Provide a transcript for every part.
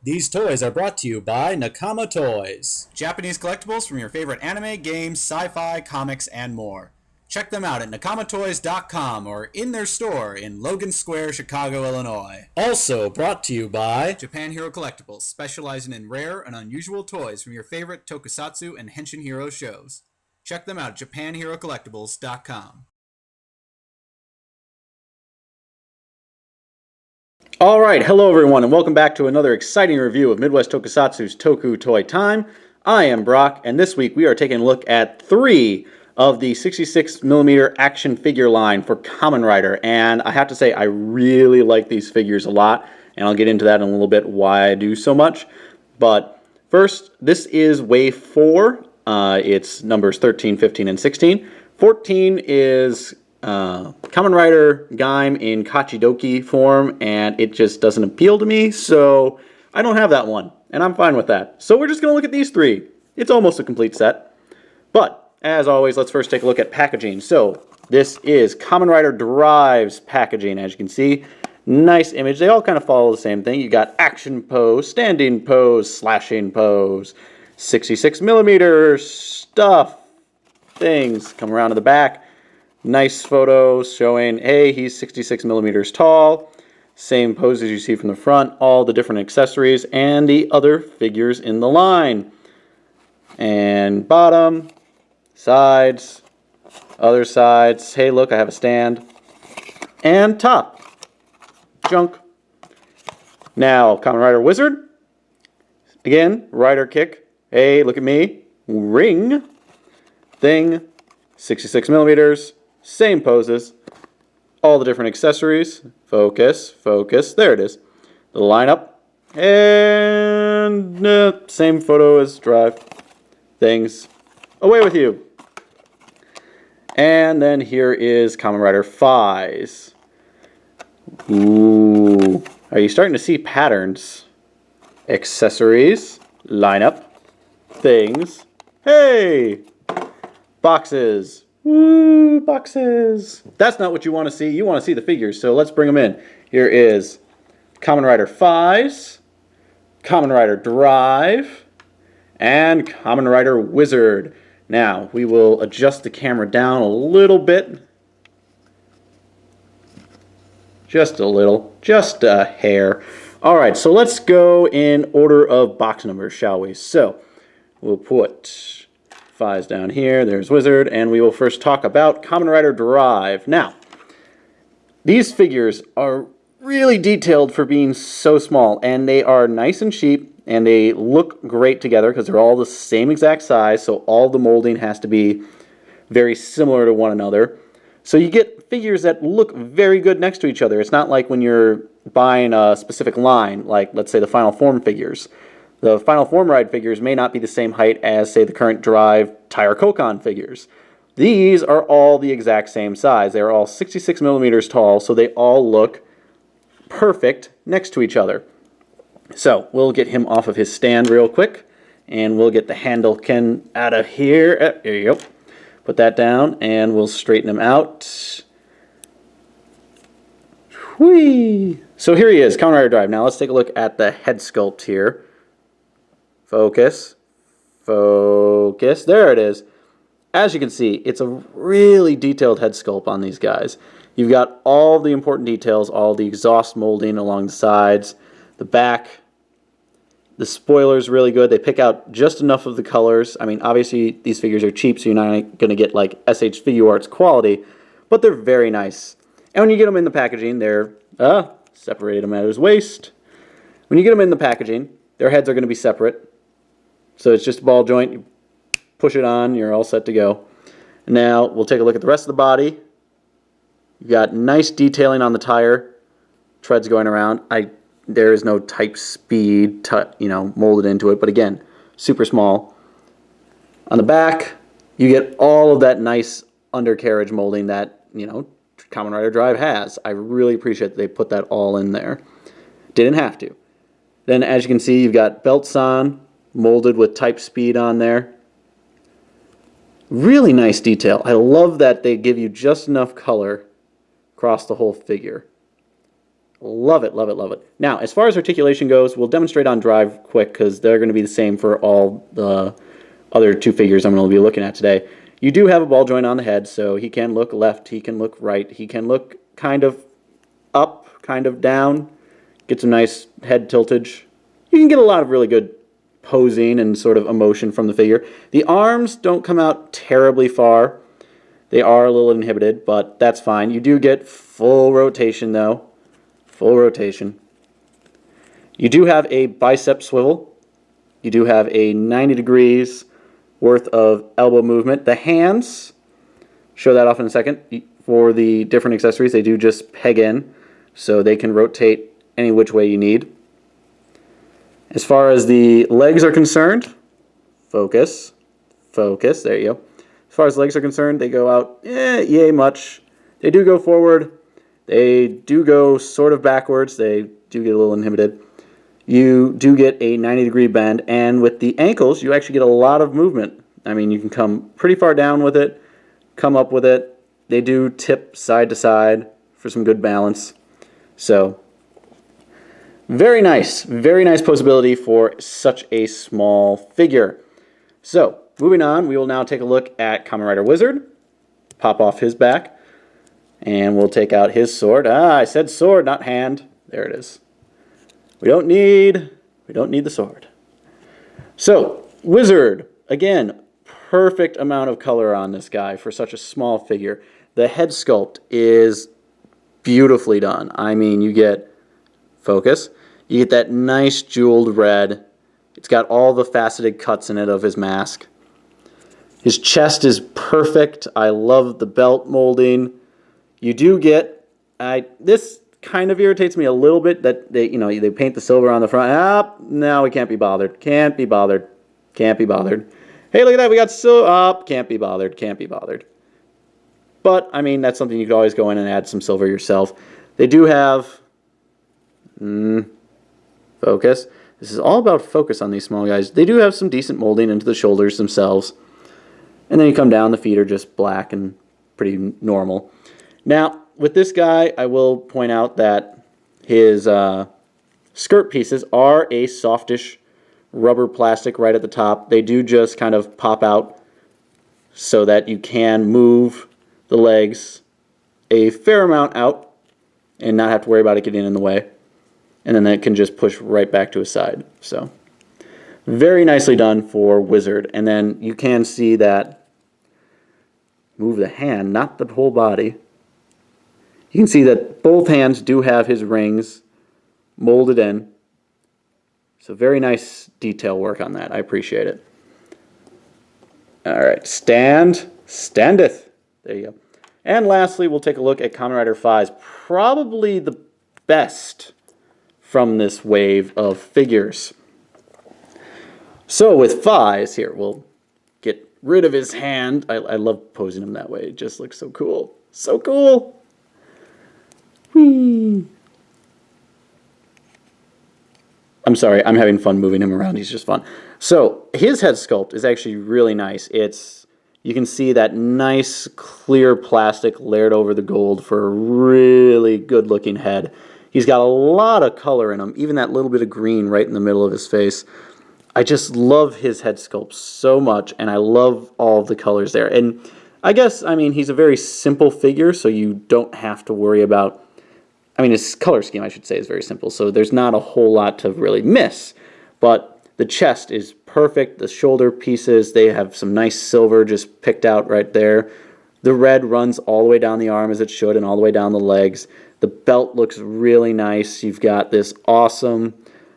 These toys are brought to you by Nakama Toys. Japanese collectibles from your favorite anime, games, sci-fi, comics, and more. Check them out at nakamatoys.com or in their store in Logan Square, Chicago, Illinois. Also brought to you by Japan Hero Collectibles, specializing in rare and unusual toys from your favorite tokusatsu and henshin hero shows. Check them out at japanherocollectibles.com. Alright, hello everyone, and welcome back to another exciting review of Midwest Tokusatsu's Toku Toy Time. I am Brock, and this week we are taking a look at 3 of the 66mm action figure line for Kamen Rider, and I have to say I really like these figures a lot, and I'll get into that in a little bit why I do so much. But first, this is Wave 4. It's numbers 13, 15, and 16. 14 is Kamen Rider Gaim in Kachidoki form, and it just doesn't appeal to me, so I don't have that one, and I'm fine with that. So we're just going to look at these 3. It's almost a complete set. But, as always, let's first take a look at packaging. So, this is Kamen Rider Drive's packaging, as you can see. Nice image. They all kind of follow the same thing. You got action pose, standing pose, slashing pose, 66mm stuff, things. Come around to the back. Nice photos showing, hey, he's 66mm tall. Same pose as you see from the front. All the different accessories and the other figures in the line. And bottom, sides, other sides. Hey, look, I have a stand. And top. Junk. Now, Kamen Rider Wizard. Again, rider kick. Hey, look at me. Ring. Thing. 66mm. Same poses, all the different accessories, focus, focus, there it is. The lineup, and same photo as Drive, things, away with you. And then here is Kamen Rider Figures. Ooh, are you starting to see patterns? Accessories, lineup, things, hey, boxes. Woo, boxes. That's not what you want to see. You want to see the figures, so let's bring them in. Here is Kamen Rider Figures, Kamen Rider Drive, and Kamen Rider Wizard. Now, we will adjust the camera down a little bit. Just a little. Just a hair. Alright, so let's go in order of box numbers, shall we? So, we'll put Figures down here, there's Wizard, and we will first talk about Kamen Rider Drive. Now, these figures are really detailed for being so small, and they are nice and cheap, and they look great together because they're all the same exact size, so all the molding has to be very similar to one another. So you get figures that look very good next to each other. It's not like when you're buying a specific line, like let's say the Final Form figures. The Final Form Ride figures may not be the same height as, say, the current Drive Tire Kokon figures. These are all the exact same size. They are all 66mm tall, so they all look perfect next to each other. So, we'll get him off of his stand real quick, and we'll get the handle Ken out of here. There you go. Put that down, and we'll straighten him out. Whee! So here he is, Kamen Rider Drive. Now let's take a look at the head sculpt here. Focus, focus, there it is. As you can see, it's a really detailed head sculpt on these guys. You've got all the important details, all the exhaust molding along the sides, the back. The spoiler's really good. They pick out just enough of the colors. I mean, obviously these figures are cheap, so you're not going to get like SH Figure Arts quality, but they're very nice. And when you get them in the packaging, they're separated them at his waist. When you get them in the packaging, their heads are going to be separate. So it's just a ball joint, you push it on, you're all set to go. Now we'll take a look at the rest of the body. You've got nice detailing on the tire, treads going around. There is no type speed, molded into it, but again, super small. On the back, you get all of that nice undercarriage molding that, Kamen Rider Drive has. I really appreciate that they put that all in there. Didn't have to. Then as you can see, you've got belts on, molded with type speed on there. Really nice detail. I love that they give you just enough color across the whole figure. Love it, love it, love it. Now, as far as articulation goes, we'll demonstrate on drive quick because they're going to be the same for all the other two figures I'm going to be looking at today. You do have a ball joint on the head, so he can look left, he can look right, he can look kind of up, kind of down, get some nice head tiltage. You can get a lot of really good posing and sort of emotion from the figure. The arms don't come out terribly far. They are a little inhibited, but that's fine. You do get full rotation though. Full rotation. You do have a bicep swivel. You do have a 90 degrees worth of elbow movement. The hands, show that off in a second. For the different accessories, they do just peg in, so they can rotate any which way you need. As far as the legs are concerned, focus, focus, there you go. As far as legs are concerned, they go out, yay much. They do go forward. They do go sort of backwards. They do get a little inhibited. You do get a 90-degree bend, and with the ankles, you actually get a lot of movement. I mean, you can come pretty far down with it, come up with it. They do tip side to side for some good balance. So, very nice posability for such a small figure. So, moving on, we will now take a look at Kamen Rider Wizard. Pop off his back. And we'll take out his sword. I said sword, not hand. There it is. We don't need the sword. So, Wizard, again, perfect amount of color on this guy for such a small figure. The head sculpt is beautifully done. I mean, you get focus. You get that nice jeweled red. It's got all the faceted cuts in it of his mask. His chest is perfect. I love the belt molding. You do get, this kind of irritates me a little bit that they paint the silver on the front. No, we can't be bothered. Can't be bothered. Can't be bothered. Hey, look at that. We got silver. Can't be bothered. Can't be bothered. But, I mean, that's something you could always go in and add some silver yourself. They do have, focus. This is all about focus on these small guys. They do have some decent molding into the shoulders themselves. And then you come down, the feet are just black and pretty normal. Now, with this guy, I will point out that his skirt pieces are a softish rubber plastic right at the top. They do just kind of pop out so that you can move the legs a fair amount out and not have to worry about it getting in the way. And then it can just push right back to his side. So, very nicely done for Wizard. And then you can see that, move the hand, not the whole body. You can see that both hands do have his rings molded in. So very nice detail work on that. I appreciate it. Alright, standeth. There you go. And lastly, we'll take a look at Kamen Rider 5's probably the best from this wave of figures. So with Fies, here, we'll get rid of his hand. I love posing him that way. It just looks so cool. So cool! Whee! I'm sorry, I'm having fun moving him around. He's just fun. So, his head sculpt is actually really nice. You can see that nice, clear plastic layered over the gold for a really good-looking head. He's got a lot of color in him, even that little bit of green right in the middle of his face. I just love his head sculpt so much, and I love all the colors there. And I guess, I mean, he's a very simple figure, so you don't have to worry about... I mean, his color scheme, I should say, is very simple, so there's not a whole lot to really miss. But the chest is perfect. The shoulder pieces, they have some nice silver just picked out right there. The red runs all the way down the arm as it should and all the way down the legs. The belt looks really nice. You've got this awesome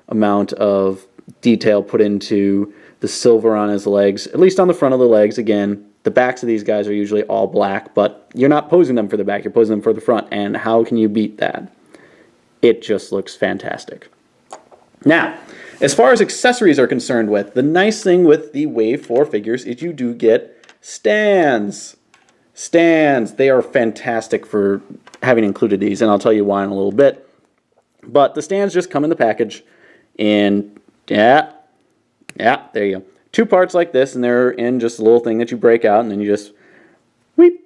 amount of detail put into the silver on his legs, at least on the front of the legs. Again, the backs of these guys are usually all black, but you're not posing them for the back, you're posing them for the front, and how can you beat that? It just looks fantastic. Now, as far as accessories are concerned with, the nice thing with the Wave 4 figures is you do get stands. Stands, they are fantastic for having included these, and I'll tell you why in a little bit. But the stands just come in the package, and yeah, there you go. 2 parts like this, and they're in just a little thing that you break out, and then you just, weep,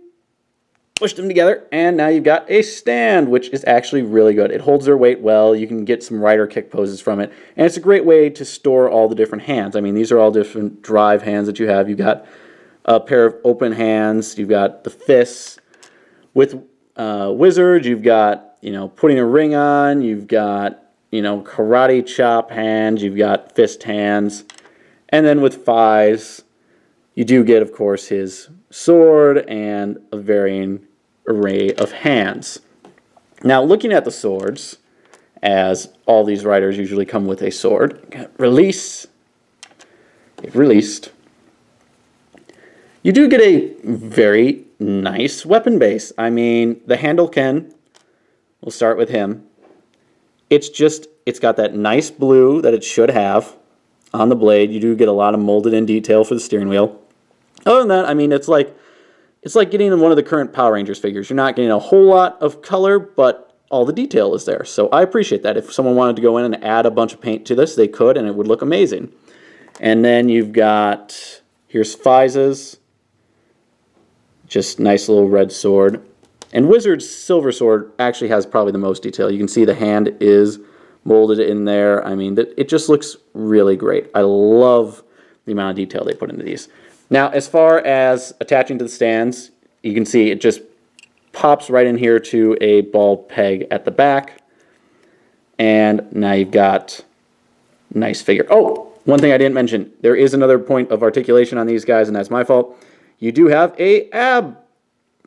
push them together, and now you've got a stand, which is actually really good. It holds their weight well. You can get some rider kick poses from it, and it's a great way to store all the different hands. I mean, these are all different drive hands that you have. You've got a pair of open hands. You've got the fists. With Wizard, you've got, putting a ring on. You've got, karate chop hands. You've got fist hands. And then with Fies, you do get, of course, his sword and a varying array of hands. Now, looking at the swords, as all these riders usually come with a sword, released. You do get a very nice weapon base. I mean, the handle we'll start with him. It's got that nice blue that it should have on the blade. You do get a lot of molded in detail for the steering wheel. Other than that, I mean, it's like getting one of the current Power Rangers figures. You're not getting a whole lot of color, but all the detail is there. So I appreciate that. If someone wanted to go in and add a bunch of paint to this, they could, and it would look amazing. And then you've got, here's Fize's, just nice little red sword. And Wizard's silver sword actually has probably the most detail. You can see the hand is molded in there. I mean, it just looks really great. I love the amount of detail they put into these. Now, as far as attaching to the stands, you can see it just pops right in here to a ball peg at the back. And now you've got a nice figure. Oh, one thing I didn't mention. There is another point of articulation on these guys, and that's my fault. You do have a ab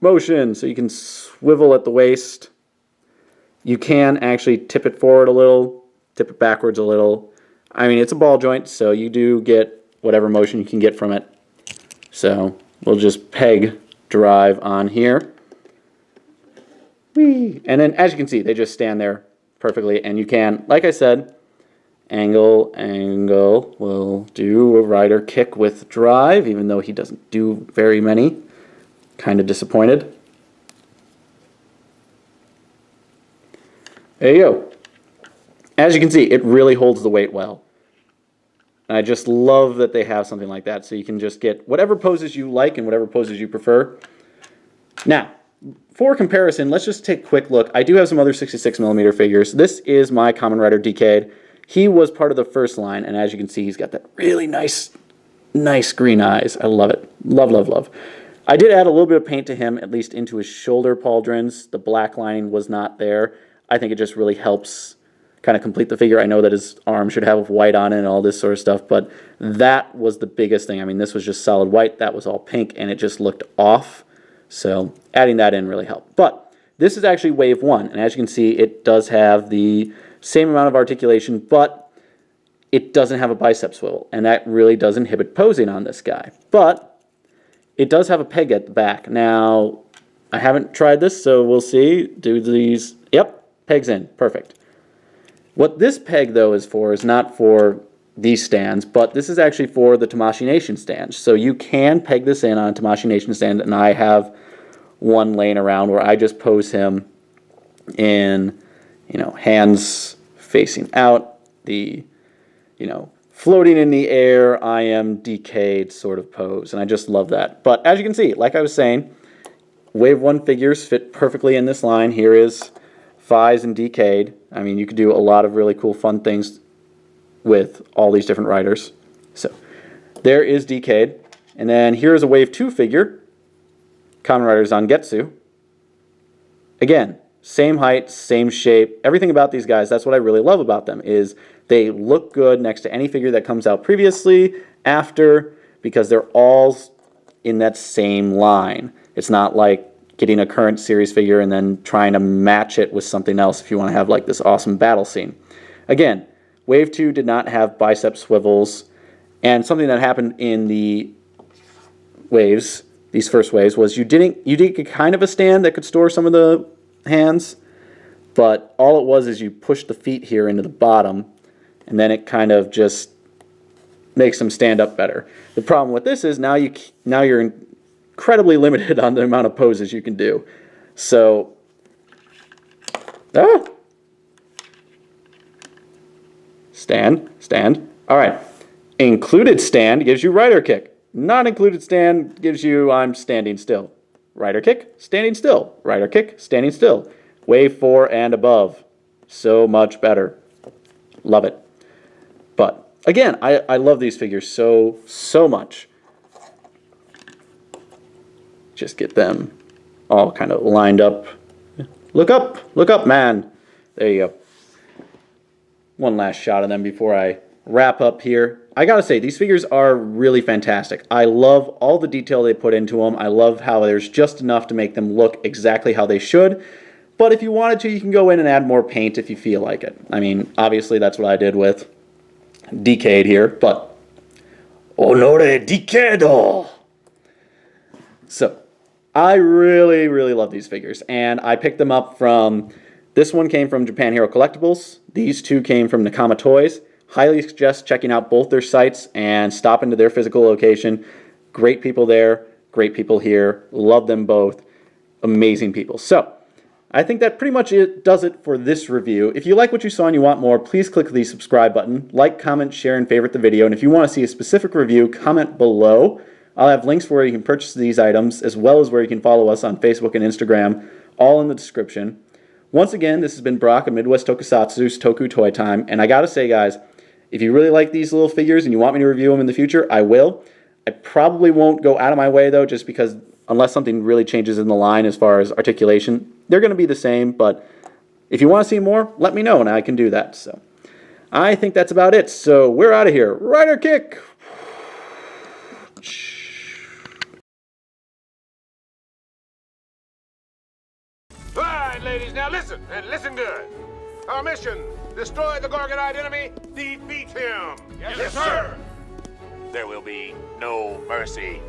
motion, so you can swivel at the waist. You can actually tip it forward a little, tip it backwards a little. I mean, it's a ball joint, so you do get whatever motion you can get from it. So we'll just peg drive on here. Whee! And then, as you can see, they just stand there perfectly. And you can, like I said, angle. We'll do a rider kick with drive, even though he doesn't do very many. Kind of disappointed. There you go. As you can see, it really holds the weight well. And I just love that they have something like that, so you can just get whatever poses you like and whatever poses you prefer. Now, for comparison, let's just take a quick look. I do have some other 66mm figures. This is my Kamen Rider Decade. He was part of the first line, and as you can see, he's got that really nice green eyes. I love it. Love, love, love. I did add a little bit of paint to him, at least into his shoulder pauldrons. The black lining was not there. I think it just really helps kind of complete the figure. I know that his arm should have white on it and all this sort of stuff, but that was the biggest thing. I mean, this was just solid white. That was all pink, and it just looked off. So adding that in really helped. But this is actually wave 1, and as you can see, it does have the same amount of articulation, but it doesn't have a bicep swivel, and that really does inhibit posing on this guy. But it does have a peg at the back. Now, I haven't tried this, so we'll see. Do these... Yep, pegs in. Perfect. What this peg, though, is for is not for these stands, but this is actually for the Tamashii Nation stands. So you can peg this in on a Tamashii Nation stand, and I have one laying around where I just pose him in, hands facing out, the, floating in the air, I am decayed sort of pose, and I just love that. But as you can see, like I was saying, Wave 1 figures fit perfectly in this line. Here is Fies and Decayed. I mean, you could do a lot of really cool, fun things with all these different riders. So, there is Decayed. And then here is a Wave 2 figure, Kamen Rider Zangetsu. Again, same height, same shape, everything about these guys. That's what I really love about them, is they look good next to any figure that comes out previously, after, because they're all in that same line. It's not like getting a current series figure and then trying to match it with something else if you want to have like this awesome battle scene. Again, Wave 2 did not have bicep swivels, and something that happened in the waves, these first waves, was you did get kind of a stand that could store some of the hands, but all it was is you push the feet here into the bottom, and then it kind of just makes them stand up better. The problem with this is now you're incredibly limited on the amount of poses you can do. So, stand. All right. Included stand gives you rider kick. Not included stand gives you I'm standing still. rider kick, standing still, rider kick, standing still. Wave 4 and above. So much better. Love it. But again, I love these figures so much. Just get them all kind of lined up. Look up, man. There you go. One last shot of them before I wrap up here. I gotta say, these figures are really fantastic. I love all the detail they put into them. I love how there's just enough to make them look exactly how they should. But if you wanted to, you can go in and add more paint if you feel like it. I mean, obviously that's what I did with Decade here, but Honore Decado! So, I really love these figures, and I picked them up from, this one came from Japan Hero Collectibles, these two came from Nakama Toys. Highly suggest checking out both their sites and stopping to their physical location. Great people there, great people here, love them both, amazing people. So, I think that pretty much does it for this review. If you like what you saw and you want more, please click the subscribe button, like, comment, share, and favorite the video, and if you want to see a specific review, comment below. I'll have links for where you can purchase these items, as well as where you can follow us on Facebook and Instagram, all in the description. Once again, this has been Brock of Midwest Tokusatsu's Toku Toy Time, and I gotta say, guys, if you really like these little figures and you want me to review them in the future, I will. I probably won't go out of my way, though, just because unless something really changes in the line as far as articulation, they're going to be the same, but if you want to see more, let me know, and I can do that. So I think that's about it, so we're out of here. Rider kick! All right, ladies, now listen, and listen good. Our mission, destroy the Gorgonite enemy, defeat him. Yes, sir. There will be no mercy.